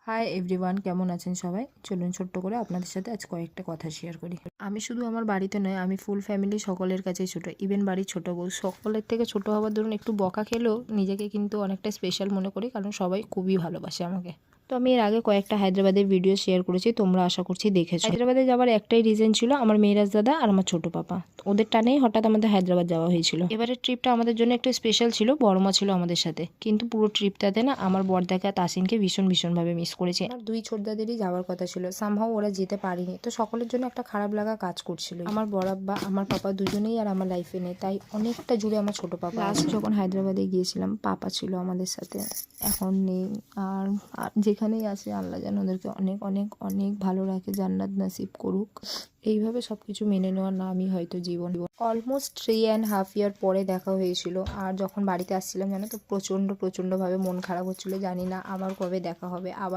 Hi everyone, কেমন আছেন সবাই? চলুন ছোট্ট করে আপনাদের সাথে আজ কয়েকটা কথা শেয়ার করি। আমি শুধু আমার বাড়িতে নয়, আমি ফুল ফ্যামিলি সকলের কাছেই ছোটো। ইভেন বাড়ির ছোটো বউ সকলের থেকে ছোটো হওয়ার দরুন একটু বকা খেলেও নিজেকে কিন্তু অনেকটা স্পেশাল মনে করি, কারণ সবাই খুবই ভালোবাসে আমাকে। তো আমি এর আগে কয়েকটা হায়দ্রাবাদের ভিডিও শেয়ার করেছি, তোমরা আশা করছি দেখেছো। হায়দ্রাবাদে যাওয়ার একটাই রিজন ছিল আমার মেয়েরাজ দাদা আর আমার ছোটো পাপা। ওদের টানেই হঠাৎ আমাদের হায়দ্রাবাদ যাওয়া হয়েছিল। এবারের ট্রিপটা আমাদের জন্য একটু স্পেশাল ছিল, বড় মা ছিল আমাদের সাথে, কিন্তু পুরো ট্রিপটাতে না আমার বড়দাকে আর তাসিনকে ভীষণভাবে মিস করেছি। আর দুই ছোটদাদেরই যাওয়ার কথা ছিল, সামহাও ওরা যেতে পারেনি, তো সকলের জন্য একটা খারাপ লাগা কাজ করছিল। আমার বড় আব্বা আমার পাপা দুজনেই আর আমার লাইফে নেই, তাই অনেকটা জুড়ে আমার ছোট পাপা। লাস্ট যখন হায়দ্রাবাদে গিয়েছিলাম পাপা ছিল আমাদের সাথে, এখন নেই। আর যেখানেই আছে আল্লাহ যেন ওদেরকে অনেক অনেক অনেক ভালো রাখে, জান্নাত নসিব করুক। এইভাবে সব কিছু মেনে নেওয়ার নামই হয়তো জীবন। অলমোস্ট 3.5 ইয়ার পরে দেখা হয়েছিল, আর যখন বাড়িতে আসছিলাম জানো তো প্রচণ্ডভাবে মন খারাপ হচ্ছিলো, জানি না আবার কবে দেখা হবে। আবার